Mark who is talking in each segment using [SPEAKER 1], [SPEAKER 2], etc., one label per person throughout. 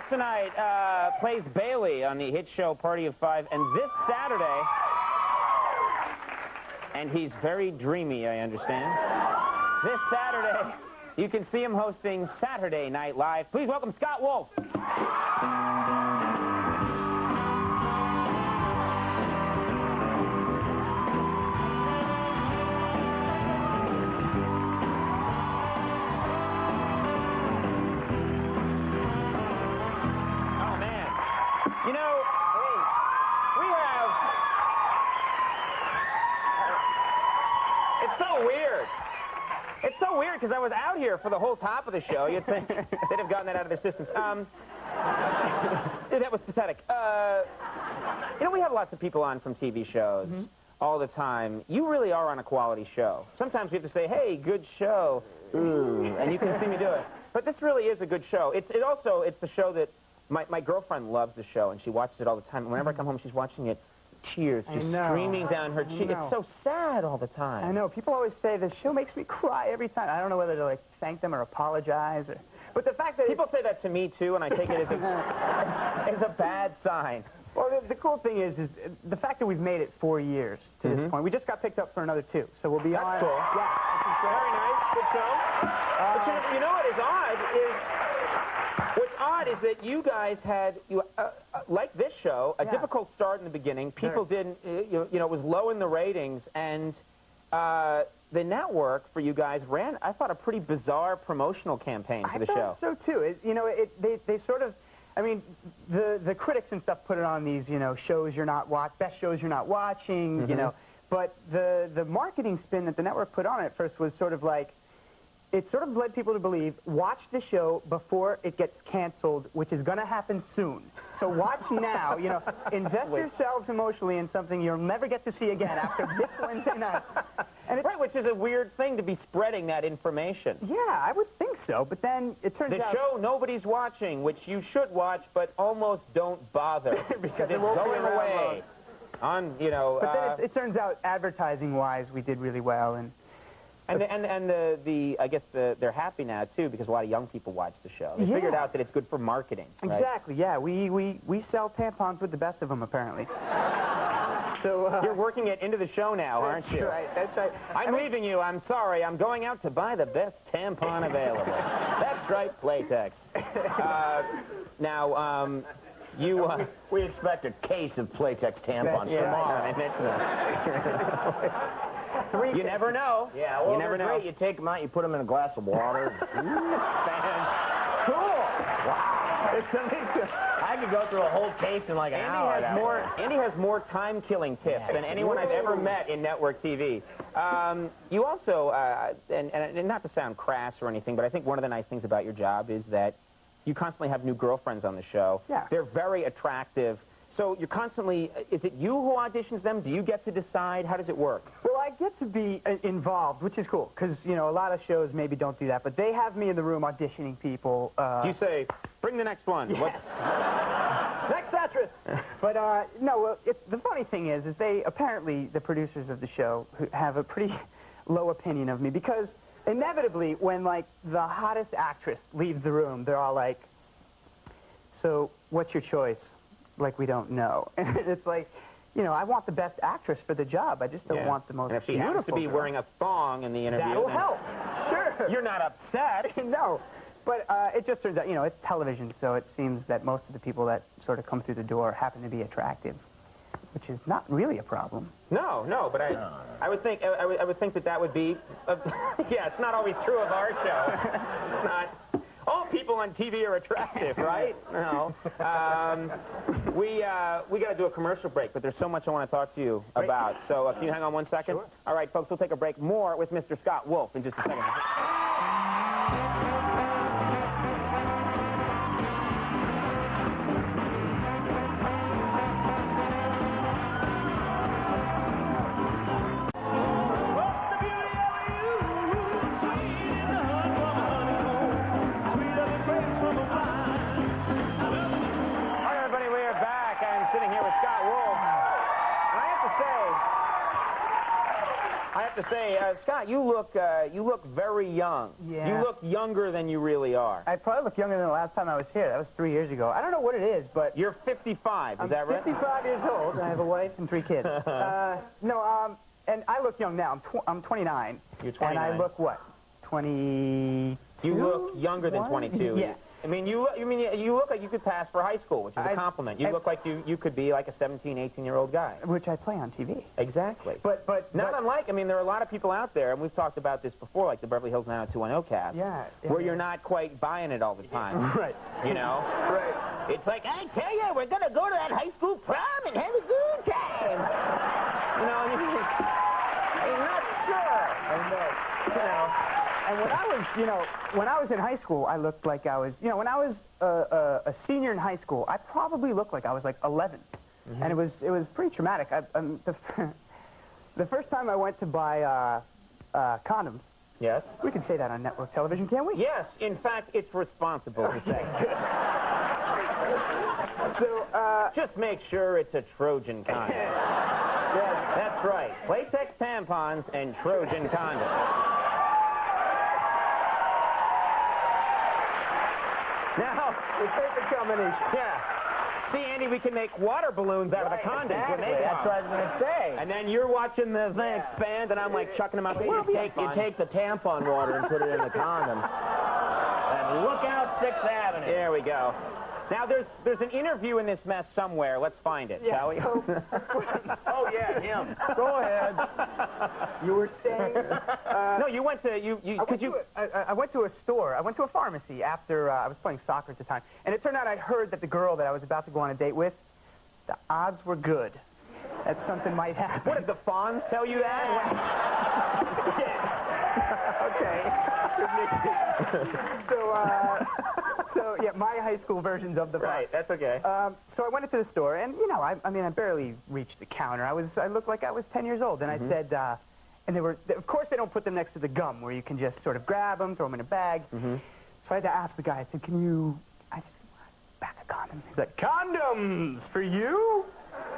[SPEAKER 1] tonight plays Bailey on the hit show Party of Five, and this Saturday, and he's very dreamy, I understand. This Saturday, you can see him hosting Saturday Night Live. Please welcome Scott Wolf. You know, we have... It's so weird. It's so weird because I was out here for the whole top of the show. You'd think they'd have gotten that out of their systems. That was pathetic. You know, we have lots of people on from TV shows all the time. You really are on a quality show. Sometimes we have to say, hey, good show. Ooh, and you can see me do it. But this really is a good show. It's the show that... My girlfriend loves the show, and she watches it all the time. And whenever I come home, she's watching it, tears just streaming down her cheek. It's so sad all the time.
[SPEAKER 2] I know. People always say the show makes me cry every time. I don't know whether to, like, thank them or apologize. But the fact that...
[SPEAKER 1] People say that to me, too, and I take it as a bad sign.
[SPEAKER 2] Well, the cool thing is the fact that we've made it 4 years to this point. We just got picked up for another 2, so we'll be on...
[SPEAKER 1] That's cool.
[SPEAKER 2] Yeah.
[SPEAKER 1] Very nice. Good show. But you know what is odd is... What's odd is that you guys had, like this show, a difficult start in the beginning. People didn't, it was low in the ratings, and the network for you guys ran, I thought, a pretty bizarre promotional campaign for the show.
[SPEAKER 2] I thought so, too. They sort of, I mean, the critics and stuff put it on these, shows you're not best shows you're not watching, you know. But the marketing spin that the network put on it at first was sort of like, it sort of led people to believe, watch the show before it gets canceled, which is going to happen soon. So watch now, invest yourselves emotionally in something you'll never get to see again after this Wednesday night. And
[SPEAKER 1] right, which is a weird thing to be spreading that information.
[SPEAKER 2] Yeah, I would think so, but then it turns out...
[SPEAKER 1] The show nobody's watching, which you should watch, but almost don't bother.
[SPEAKER 2] Because
[SPEAKER 1] it's going away. But
[SPEAKER 2] then it turns out, advertising-wise, we did really well, and I guess they're happy now, too, because a lot of young people watch the show. They figured out that it's good for marketing. Right? Exactly, yeah. We sell tampons with the best of them, apparently. So
[SPEAKER 1] you're working it into the show now, aren't you?
[SPEAKER 2] That's right.
[SPEAKER 1] I'm leaving you. I'm sorry. I'm going out to buy the best tampon available. That's right, Playtex. Now,
[SPEAKER 3] we expect a case of Playtex tampons tomorrow.
[SPEAKER 1] I mentioned that. You never know.
[SPEAKER 3] Yeah, well, you never know. Great. You take them out, you put them in a glass of water.
[SPEAKER 1] Cool.
[SPEAKER 3] Wow. It's amazing. I could go through a whole case in like an hour.
[SPEAKER 1] Andy has more time-killing tips than anyone I've ever met in network TV. You also, and not to sound crass or anything, but I think one of the nice things about your job is that you constantly have new girlfriends on the show.
[SPEAKER 2] Yeah.
[SPEAKER 1] They're very attractive. So you're constantly, is it you who auditions them? Do you get to decide? How does it work?
[SPEAKER 2] Well, I get to be involved, which is cool, because, a lot of shows maybe don't do that, but they have me in the room auditioning people.
[SPEAKER 1] You say, bring the next one.
[SPEAKER 2] Yes. Next actress! But, no, the funny thing is they, apparently, the producers of the show have a pretty low opinion of me, because inevitably, when, like, the hottest actress leaves the room, they're all like, so, what's your choice? Like, we don't know. And it's like, I want the best actress for the job. I just don't want the most beautiful.
[SPEAKER 1] And if she happens to be wearing a thong in the interview,
[SPEAKER 2] that'll help. Sure.
[SPEAKER 1] You're not upset.
[SPEAKER 2] No. But it just turns out, it's television, so it seems that most of the people that sort of come through the door happen to be attractive, which is not really a problem.
[SPEAKER 1] No, but I would think that would be, yeah, it's not always true of our show. It's not. All people on TV are attractive, right? No. We got to do a commercial break, but there's so much I want to talk to you about. So can you hang on 1 second?
[SPEAKER 2] Sure.
[SPEAKER 1] All right, folks, we'll take a break. More with Mr. Scott Wolf in just a second. have to say, Scott, you look very young.
[SPEAKER 2] Yeah.
[SPEAKER 1] You look younger than you really are.
[SPEAKER 2] I probably look younger than the last time I was here. That was 3 years ago. I don't know what it is, but...
[SPEAKER 1] You're 55, is that right?
[SPEAKER 2] I'm 55 years old, and I have a wife and 3 kids. And I look young now. I'm 29.
[SPEAKER 1] You're 29.
[SPEAKER 2] And I look, what, 22?
[SPEAKER 1] You look younger than 22.
[SPEAKER 2] Yeah.
[SPEAKER 1] I mean, you look like you could pass for high school, which is a compliment. You look like you could be like a 17, 18-year-old guy.
[SPEAKER 2] Which I play on TV.
[SPEAKER 1] Exactly.
[SPEAKER 2] But
[SPEAKER 1] not unlike, I mean, there are a lot of people out there, and we've talked about this before, like the Beverly Hills 90210 cast, where you're not quite buying it all the time.
[SPEAKER 2] Right.
[SPEAKER 1] You know?
[SPEAKER 2] Right.
[SPEAKER 1] It's like, I tell you, we're going to go to that high school prom and have a good time. You know, and you're not sure. You know.
[SPEAKER 2] And when I was in high school, I looked like I was, when I was a senior in high school, I probably looked like I was like 11. Mm-hmm. And it was pretty traumatic. The first time I went to buy condoms.
[SPEAKER 1] Yes.
[SPEAKER 2] We can say that on network television, can't we?
[SPEAKER 1] Yes. In fact, it's responsible to say.
[SPEAKER 2] So,
[SPEAKER 1] just make sure it's a Trojan condom. Yes, that's right. Latex tampons and Trojan condoms. Now,
[SPEAKER 2] the perfect combination.
[SPEAKER 1] Yeah. See, Andy, we can make water balloons out of the condoms.
[SPEAKER 3] Exactly. That's what I was going to say.
[SPEAKER 1] And then you're watching the thing expand, and I'm like chucking them out.
[SPEAKER 3] You take the tampon water and put it in the condom. And look out 6th Avenue.
[SPEAKER 1] There we go. Now, there's an interview in this mess somewhere. Let's find it, shall we?
[SPEAKER 2] So,
[SPEAKER 3] Oh, yeah, him. Go ahead.
[SPEAKER 2] you were saying...
[SPEAKER 1] no, you went to...
[SPEAKER 2] I went to a store. I went to a pharmacy after I was playing soccer at the time. And it turned out I heard that the girl that I was about to go on a date with, the odds were good that something might happen.
[SPEAKER 1] What, did the Fonz tell you that?
[SPEAKER 2] Okay. So, yeah, my high school versions of the
[SPEAKER 1] Right, that's okay.
[SPEAKER 2] So I went into the store, and, I barely reached the counter. I looked like I was 10 years old, and I said, and of course they don't put them next to the gum, where you can just sort of grab them, throw them in a bag. So I had to ask the guy, I said, I just want a bag of condoms. He's like, condoms for you?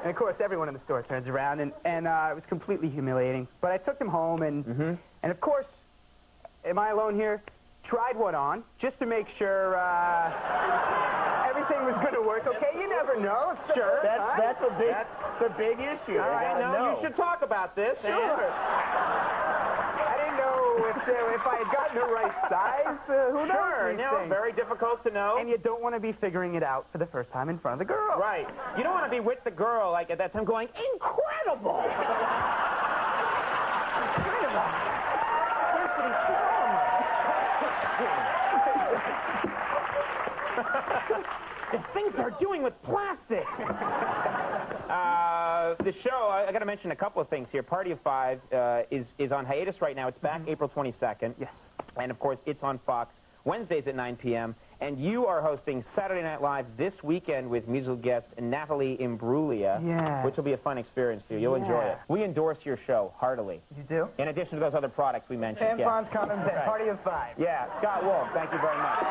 [SPEAKER 2] And of course, everyone in the store turns around, and it was completely humiliating. But I took them home, and of course, am I alone here? Tried one on, just to make sure everything was going to work. Okay, you never know. Sure.
[SPEAKER 3] That's a big issue.
[SPEAKER 1] All right, no, you should talk about this.
[SPEAKER 2] Sure. I didn't know if I had gotten the right size. Who knows?
[SPEAKER 1] Sure. No, very difficult to know.
[SPEAKER 2] And you don't want to be figuring it out for the first time in front of the girl.
[SPEAKER 1] Right. You don't want to be with the girl, like, at that time going, incredible! The things they're doing with plastics. The show, I got to mention a couple of things here. Party of Five is on hiatus right now. It's back April 22nd.
[SPEAKER 2] Yes.
[SPEAKER 1] And, of course, it's on Fox Wednesdays at 9 p.m. And you are hosting Saturday Night Live this weekend with musical guest Natalie Imbruglia, which will be a fun experience for you. You'll enjoy it. We endorse your show heartily.
[SPEAKER 2] You do?
[SPEAKER 1] In addition to those other products we mentioned.
[SPEAKER 2] Tampons, condoms, and Party of Five.
[SPEAKER 1] Yeah, Scott Wolf, thank you very much.